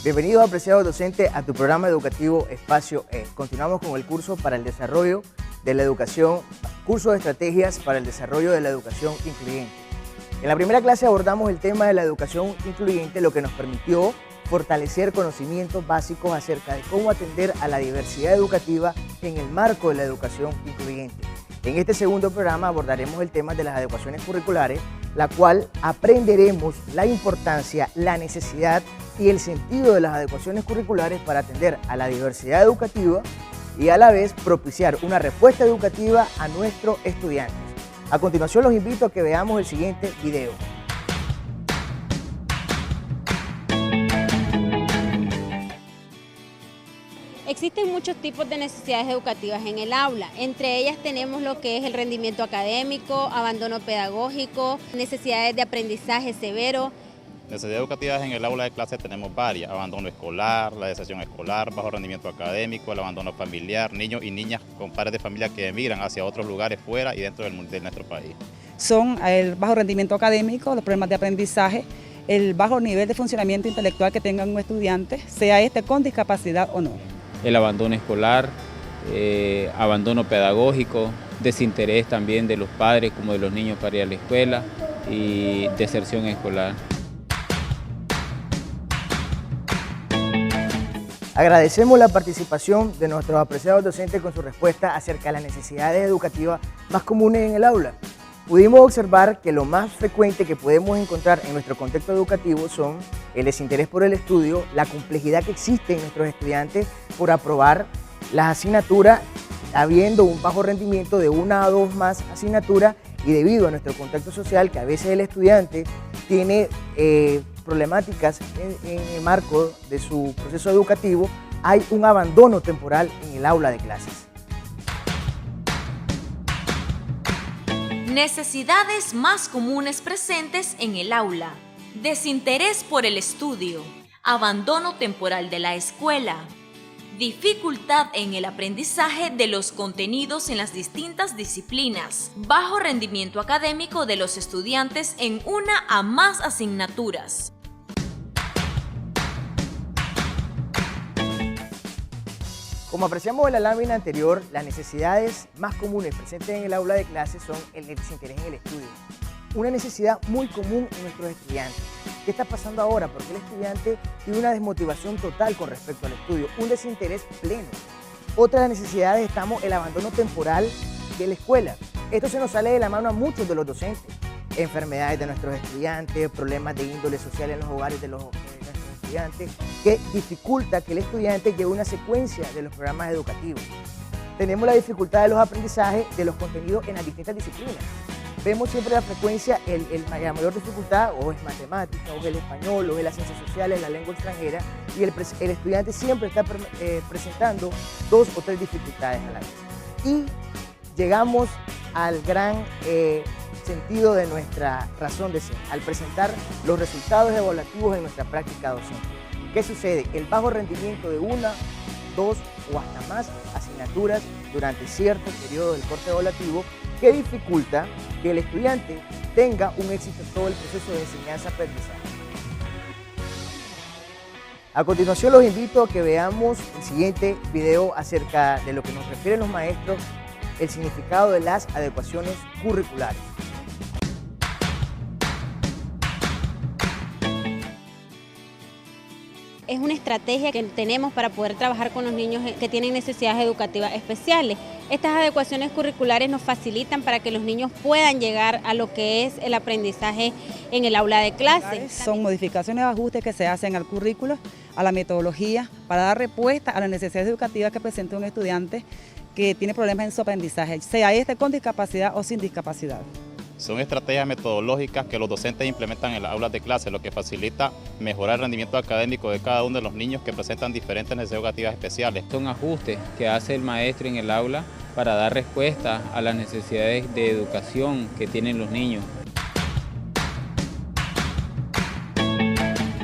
Bienvenido, apreciado docente, a tu programa educativo Espacio E. Continuamos con el curso para el desarrollo de la educación, curso de estrategias para el desarrollo de la educación incluyente. En la primera clase abordamos el tema de la educación incluyente, lo que nos permitió fortalecer conocimientos básicos acerca de cómo atender a la diversidad educativa en el marco de la educación incluyente. En este segundo programa abordaremos el tema de las adecuaciones curriculares, la cual aprenderemos la importancia, la necesidad y el sentido de las adecuaciones curriculares para atender a la diversidad educativa y a la vez propiciar una respuesta educativa a nuestros estudiantes. A continuación los invito a que veamos el siguiente video. Existen muchos tipos de necesidades educativas en el aula. Entre ellas tenemos lo que es el rendimiento académico, abandono pedagógico, necesidades de aprendizaje severo. Necesidades educativas en el aula de clase tenemos varias: abandono escolar, la deserción escolar, bajo rendimiento académico, el abandono familiar, niños y niñas con padres de familia que emigran hacia otros lugares fuera y dentro de nuestro país. Son el bajo rendimiento académico, los problemas de aprendizaje, el bajo nivel de funcionamiento intelectual que tenga un estudiante, sea este con discapacidad o no. El abandono escolar, abandono pedagógico, desinterés también de los padres como de los niños para ir a la escuela y deserción escolar. Agradecemos la participación de nuestros apreciados docentes con su respuesta acerca de las necesidades educativas más comunes en el aula. Pudimos observar que lo más frecuente que podemos encontrar en nuestro contexto educativo son el desinterés por el estudio, la complejidad que existe en nuestros estudiantes por aprobar las asignaturas, habiendo un bajo rendimiento de una o dos más asignaturas y debido a nuestro contexto social que a veces el estudiante tiene problemáticas en el marco de su proceso educativo, hay un abandono temporal en el aula de clases. Necesidades más comunes presentes en el aula: desinterés por el estudio, abandono temporal de la escuela, dificultad en el aprendizaje de los contenidos en las distintas disciplinas, bajo rendimiento académico de los estudiantes en una a más asignaturas. Como apreciamos en la lámina anterior, las necesidades más comunes presentes en el aula de clases son el desinterés en el estudio. Una necesidad muy común en nuestros estudiantes. ¿Qué está pasando ahora? Porque el estudiante tiene una desmotivación total con respecto al estudio, un desinterés pleno. Otra de las necesidades estamos el abandono temporal de la escuela. Esto se nos sale de la mano a muchos de los docentes. Enfermedades de nuestros estudiantes, problemas de índole social en los hogares de nuestros estudiantes, que dificulta que el estudiante lleve una secuencia de los programas educativos. Tenemos la dificultad de los aprendizajes de los contenidos en las distintas disciplinas. Vemos siempre la frecuencia, la mayor dificultad o es matemática, o es el español, o es las ciencias sociales, la lengua extranjera, y el estudiante siempre está presentando dos o tres dificultades a la vez. Y llegamos al gran sentido de nuestra razón de ser, al presentar los resultados evaluativos en nuestra práctica docente. ¿Qué sucede? El bajo rendimiento de una, dos o hasta más asignaturas durante cierto periodo del corte evaluativo que dificulta que el estudiante tenga un éxito en todo el proceso de enseñanza-aprendizaje. A continuación los invito a que veamos el siguiente video acerca de lo que nos refieren los maestros, el significado de las adecuaciones curriculares. Es una estrategia que tenemos para poder trabajar con los niños que tienen necesidades educativas especiales. Estas adecuaciones curriculares nos facilitan para que los niños puedan llegar a lo que es el aprendizaje en el aula de clase. Son modificaciones o ajustes que se hacen al currículo, a la metodología, para dar respuesta a las necesidades educativas que presenta un estudiante que tiene problemas en su aprendizaje, sea este con discapacidad o sin discapacidad. Son estrategias metodológicas que los docentes implementan en las aulas de clase, lo que facilita mejorar el rendimiento académico de cada uno de los niños que presentan diferentes necesidades educativas especiales. Son ajustes que hace el maestro en el aula para dar respuesta a las necesidades de educación que tienen los niños.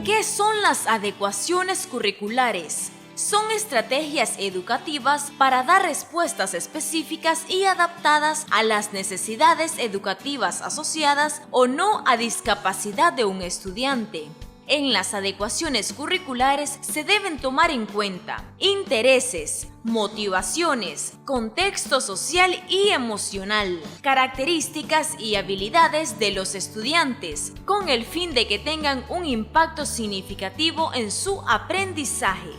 ¿Qué son las adecuaciones curriculares? Son estrategias educativas para dar respuestas específicas y adaptadas a las necesidades educativas asociadas o no a discapacidad de un estudiante. En las adecuaciones curriculares se deben tomar en cuenta intereses, motivaciones, contexto social y emocional, características y habilidades de los estudiantes, con el fin de que tengan un impacto significativo en su aprendizaje.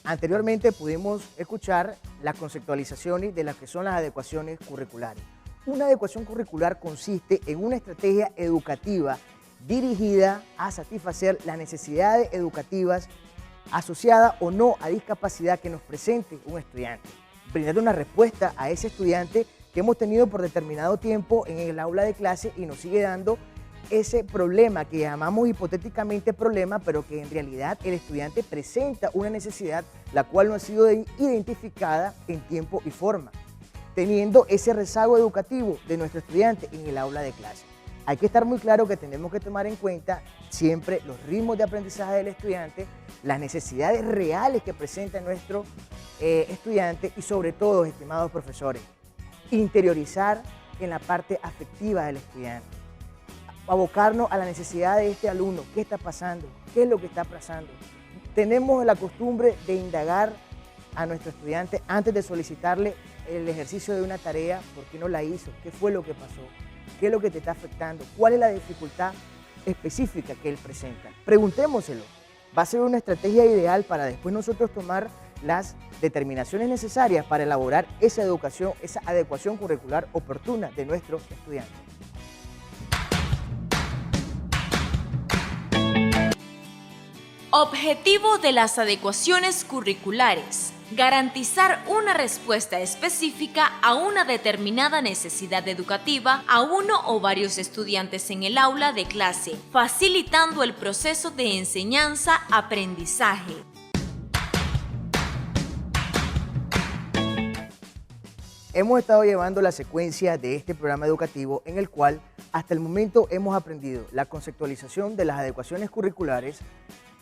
Anteriormente pudimos escuchar las conceptualizaciones de las que son las adecuaciones curriculares. Una adecuación curricular consiste en una estrategia educativa dirigida a satisfacer las necesidades educativas asociadas o no a discapacidad que nos presente un estudiante, brindando una respuesta a ese estudiante que hemos tenido por determinado tiempo en el aula de clase y nos sigue dando ese problema que llamamos hipotéticamente problema, pero que en realidad el estudiante presenta una necesidad la cual no ha sido identificada en tiempo y forma, teniendo ese rezago educativo de nuestro estudiante en el aula de clase. Hay que estar muy claro que tenemos que tomar en cuenta siempre los ritmos de aprendizaje del estudiante, las necesidades reales que presenta nuestro estudiante y sobre todo, estimados profesores, interiorizar en la parte afectiva del estudiante, abocarnos a la necesidad de este alumno, qué está pasando, qué es lo que está pasando. Tenemos la costumbre de indagar a nuestro estudiante antes de solicitarle el ejercicio de una tarea, por qué no la hizo, qué fue lo que pasó, qué es lo que te está afectando, cuál es la dificultad específica que él presenta. Preguntémoselo, va a ser una estrategia ideal para después nosotros tomar las determinaciones necesarias para elaborar esa educación, esa adecuación curricular oportuna de nuestro estudiante. Objetivo de las adecuaciones curriculares: garantizar una respuesta específica a una determinada necesidad educativa a uno o varios estudiantes en el aula de clase, facilitando el proceso de enseñanza-aprendizaje. Hemos estado llevando la secuencia de este programa educativo en el cual hasta el momento hemos aprendido la conceptualización de las adecuaciones curriculares.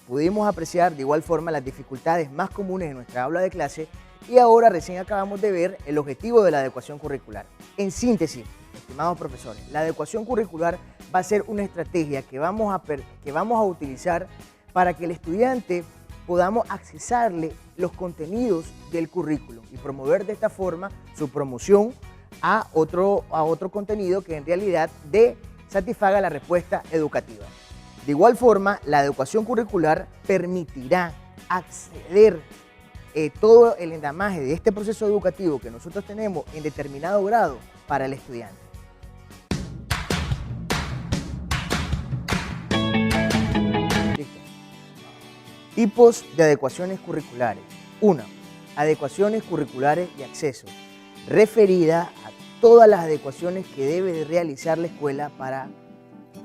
Pudimos apreciar de igual forma las dificultades más comunes en nuestra aula de clase y ahora recién acabamos de ver el objetivo de la adecuación curricular. En síntesis, estimados profesores, la adecuación curricular va a ser una estrategia que vamos a utilizar para que el estudiante podamos accesarle los contenidos del currículo y promover de esta forma su promoción a otro contenido que en realidad satisfaga la respuesta educativa. De igual forma, la adecuación curricular permitirá acceder todo el endamaje de este proceso educativo que nosotros tenemos en determinado grado para el estudiante. Listo. Tipos de adecuaciones curriculares. 1. Adecuaciones curriculares de acceso, referida a todas las adecuaciones que debe de realizar la escuela para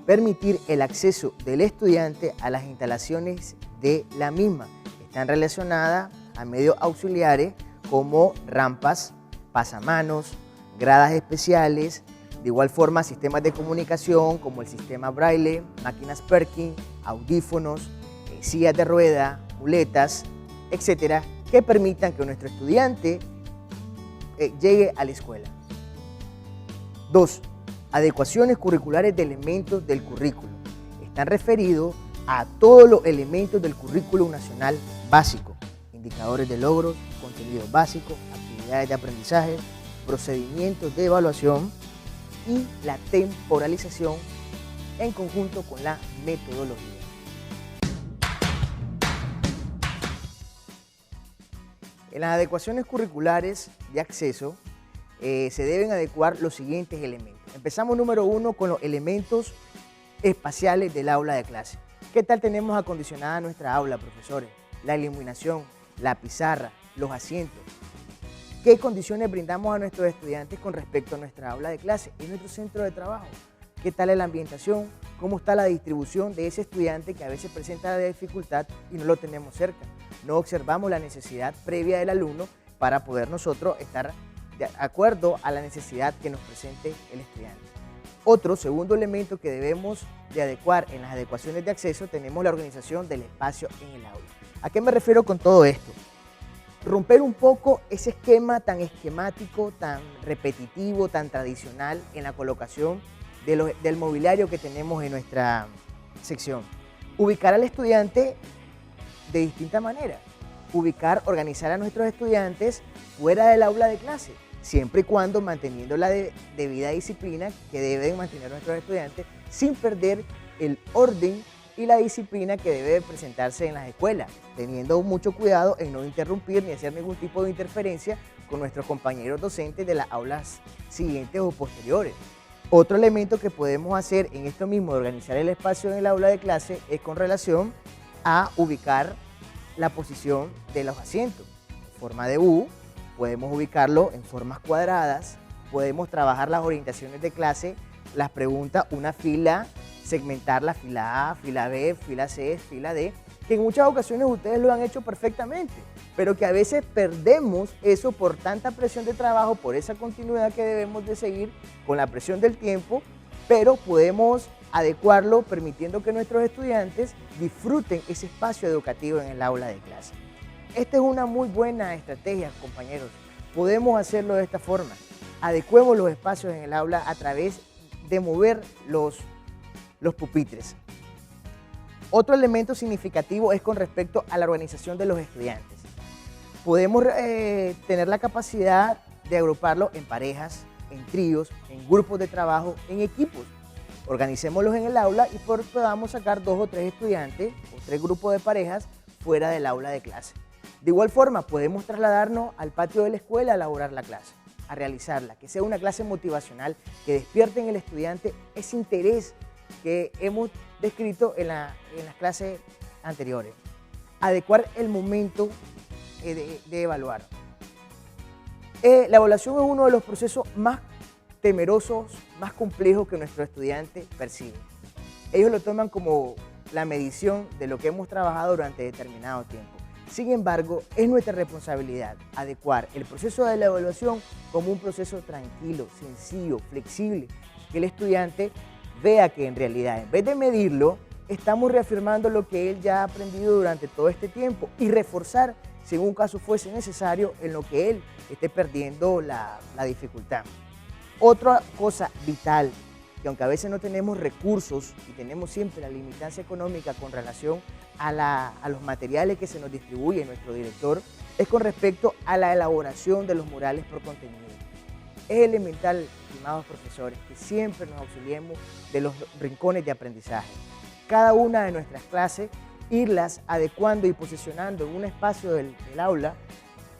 permitir el acceso del estudiante a las instalaciones de la misma. Están relacionadas a medios auxiliares como rampas, pasamanos, gradas especiales, de igual forma sistemas de comunicación como el sistema Braille, máquinas Perkin, audífonos, sillas de rueda, muletas, etcétera, que permitan que nuestro estudiante llegue a la escuela. 2. Adecuaciones curriculares de elementos del currículo. Están referidos a todos los elementos del currículo nacional básico, indicadores de logros, contenidos básicos, actividades de aprendizaje, procedimientos de evaluación y la temporalización en conjunto con la metodología. En las adecuaciones curriculares de acceso se deben adecuar los siguientes elementos. Empezamos número 1 con los elementos espaciales del aula de clase. ¿Qué tal tenemos acondicionada nuestra aula, profesores? La iluminación, la pizarra, los asientos. ¿Qué condiciones brindamos a nuestros estudiantes con respecto a nuestra aula de clase? ¿Es nuestro centro de trabajo? ¿Qué tal es la ambientación? ¿Cómo está la distribución de ese estudiante que a veces presenta la dificultad y no lo tenemos cerca? No observamos la necesidad previa del alumno para poder nosotros estar de acuerdo a la necesidad que nos presente el estudiante. Otro segundo elemento que debemos de adecuar en las adecuaciones de acceso tenemos la organización del espacio en el aula. ¿A qué me refiero con todo esto? Romper un poco ese esquema tan esquemático, tan repetitivo, tan tradicional en la colocación del mobiliario que tenemos en nuestra sección. Ubicar al estudiante de distinta manera. Organizar a nuestros estudiantes fuera del aula de clase, siempre y cuando manteniendo la debida disciplina que deben mantener nuestros estudiantes sin perder el orden y la disciplina que debe presentarse en las escuelas, teniendo mucho cuidado en no interrumpir ni hacer ningún tipo de interferencia con nuestros compañeros docentes de las aulas siguientes o posteriores. Otro elemento que podemos hacer en esto mismo de organizar el espacio en el aula de clase es con relación a ubicar la posición de los asientos. En forma de U, podemos ubicarlo en formas cuadradas, podemos trabajar las orientaciones de clase, las preguntas, una fila, segmentar la fila A, fila B, fila C, fila D, que en muchas ocasiones ustedes lo han hecho perfectamente, pero que a veces perdemos eso por tanta presión de trabajo, por esa continuidad que debemos de seguir con la presión del tiempo, pero podemos adecuarlo permitiendo que nuestros estudiantes disfruten ese espacio educativo en el aula de clase. Esta es una muy buena estrategia, compañeros. Podemos hacerlo de esta forma. Adecuemos los espacios en el aula a través de mover los pupitres. Otro elemento significativo es con respecto a la organización de los estudiantes. Podemos tener la capacidad de agruparlos en parejas, en tríos, en grupos de trabajo, en equipos. Organicémoslos en el aula y podamos sacar 2 o 3 estudiantes o 3 grupos de parejas fuera del aula de clase. De igual forma, podemos trasladarnos al patio de la escuela a elaborar la clase, a realizarla, que sea una clase motivacional, que despierte en el estudiante ese interés que hemos descrito en las clases anteriores. Adecuar el momento de evaluar. La evaluación es uno de los procesos más temerosos, más complejos que nuestros estudiantes perciben. Ellos lo toman como la medición de lo que hemos trabajado durante determinado tiempo. Sin embargo, es nuestra responsabilidad adecuar el proceso de la evaluación como un proceso tranquilo, sencillo, flexible, que el estudiante vea que en realidad, en vez de medirlo, estamos reafirmando lo que él ya ha aprendido durante todo este tiempo y reforzar, si en un caso fuese necesario, en lo que él esté perdiendo la dificultad. Otra cosa vital, que aunque a veces no tenemos recursos y tenemos siempre la limitancia económica con relación a los materiales que se nos distribuye nuestro director, es con respecto a la elaboración de los murales por contenido. Es elemental, estimados profesores, que siempre nos auxiliemos de los rincones de aprendizaje. Cada una de nuestras clases, irlas adecuando y posicionando en un espacio del aula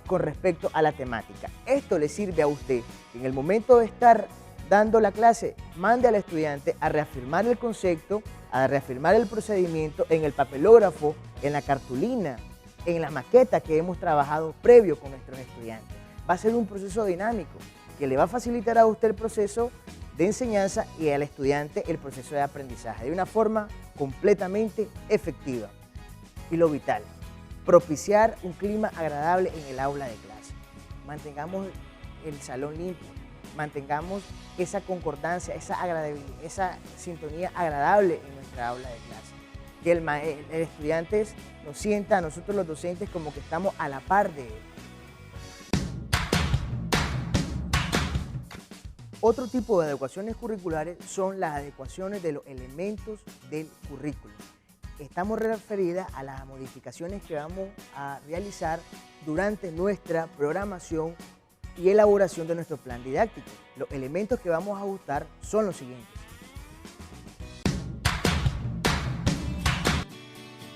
con respecto a la temática. Esto le sirve a usted, que en el momento de estar dando la clase, mande al estudiante a reafirmar el concepto, a reafirmar el procedimiento en el papelógrafo, en la cartulina, en la maqueta que hemos trabajado previo con nuestros estudiantes. Va a ser un proceso dinámico que le va a facilitar a usted el proceso de enseñanza y al estudiante el proceso de aprendizaje de una forma completamente efectiva. Y lo vital, propiciar un clima agradable en el aula de clase. Mantengamos el salón limpio, mantengamos esa concordancia, esa agradabilidad, esa sintonía agradable en nuestra aula de clase. Que el estudiante nos sienta a nosotros los docentes como que estamos a la par de él. Otro tipo de adecuaciones curriculares son las adecuaciones de los elementos del currículo. Estamos referidas a las modificaciones que vamos a realizar durante nuestra programación y elaboración de nuestro plan didáctico. Los elementos que vamos a ajustar son los siguientes.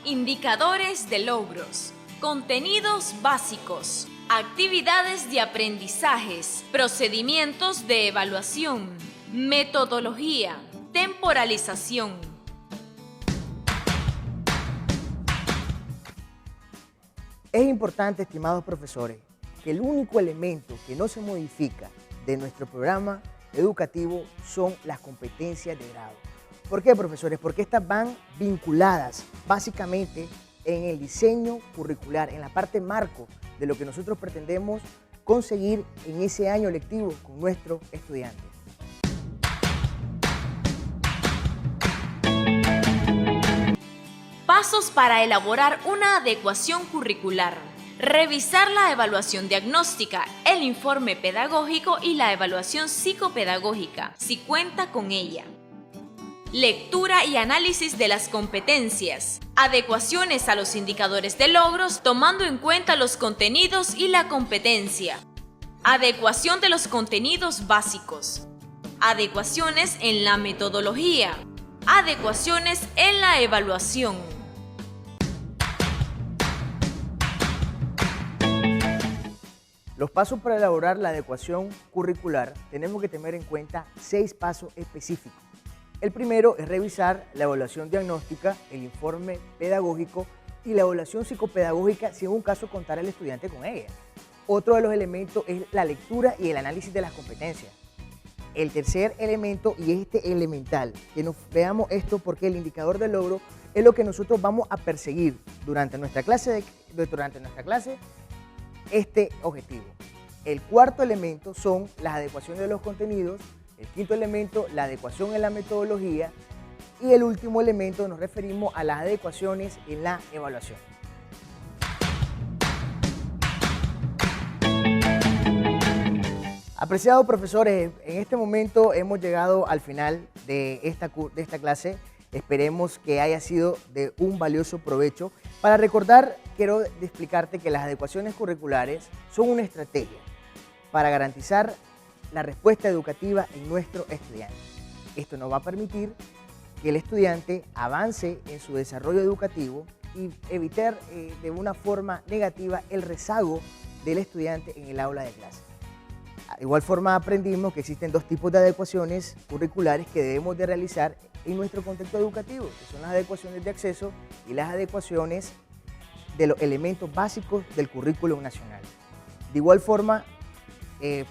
Indicadores de logros, contenidos básicos, actividades de aprendizajes, procedimientos de evaluación, metodología, temporalización. Es importante, estimados profesores, que el único elemento que no se modifica de nuestro programa educativo son las competencias de grado. ¿Por qué, profesores? Porque estas van vinculadas básicamente en el diseño curricular, en la parte marco de lo que nosotros pretendemos conseguir en ese año lectivo con nuestros estudiantes. Pasos para elaborar una adecuación curricular. Revisar la evaluación diagnóstica, el informe pedagógico y la evaluación psicopedagógica, si cuenta con ella. lectura y análisis de las competencias, adecuaciones a los indicadores de logros tomando en cuenta los contenidos y la competencia, adecuación de los contenidos básicos, adecuaciones en la metodología, adecuaciones en la evaluación. Los pasos para elaborar la adecuación curricular tenemos que tener en cuenta 6 pasos específicos. El primero es revisar la evaluación diagnóstica, el informe pedagógico y la evaluación psicopedagógica si en un caso contara el estudiante con ella. Otro de los elementos es la lectura y el análisis de las competencias. El tercer elemento, y este elemental, que nos veamos esto porque el indicador de logro es lo que nosotros vamos a perseguir durante nuestra clase, este objetivo. El cuarto elemento son las adecuaciones de los contenidos, el quinto elemento, la adecuación en la metodología, y el último elemento nos referimos a las adecuaciones en la evaluación. Apreciados profesores, en este momento hemos llegado al final de esta clase. Esperemos que haya sido de un valioso provecho. Para recordar, quiero explicarte que las adecuaciones curriculares son una estrategia para garantizar la respuesta educativa en nuestro estudiante. Esto nos va a permitir que el estudiante avance en su desarrollo educativo y evitar de una forma negativa el rezago del estudiante en el aula de clase. De igual forma aprendimos que existen 2 tipos de adecuaciones curriculares que debemos de realizar en nuestro contexto educativo, que son las adecuaciones de acceso y las adecuaciones de los elementos básicos del currículum nacional. De igual forma,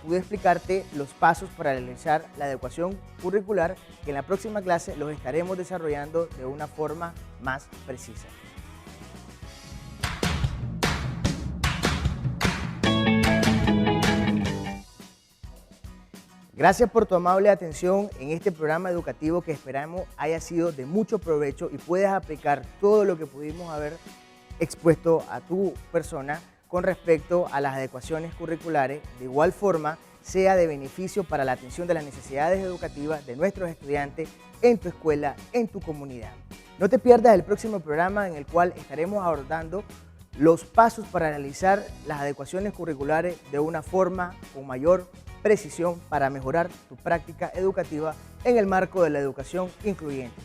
pude explicarte los pasos para realizar la adecuación curricular, que en la próxima clase los estaremos desarrollando de una forma más precisa. Gracias por tu amable atención en este programa educativo que esperamos haya sido de mucho provecho y puedas aplicar todo lo que pudimos haber expuesto a tu persona con respecto a las adecuaciones curriculares. De igual forma, sea de beneficio para la atención de las necesidades educativas de nuestros estudiantes en tu escuela, en tu comunidad. No te pierdas el próximo programa en el cual estaremos abordando los pasos para realizar las adecuaciones curriculares de una forma con mayor precisión para mejorar tu práctica educativa en el marco de la educación incluyente.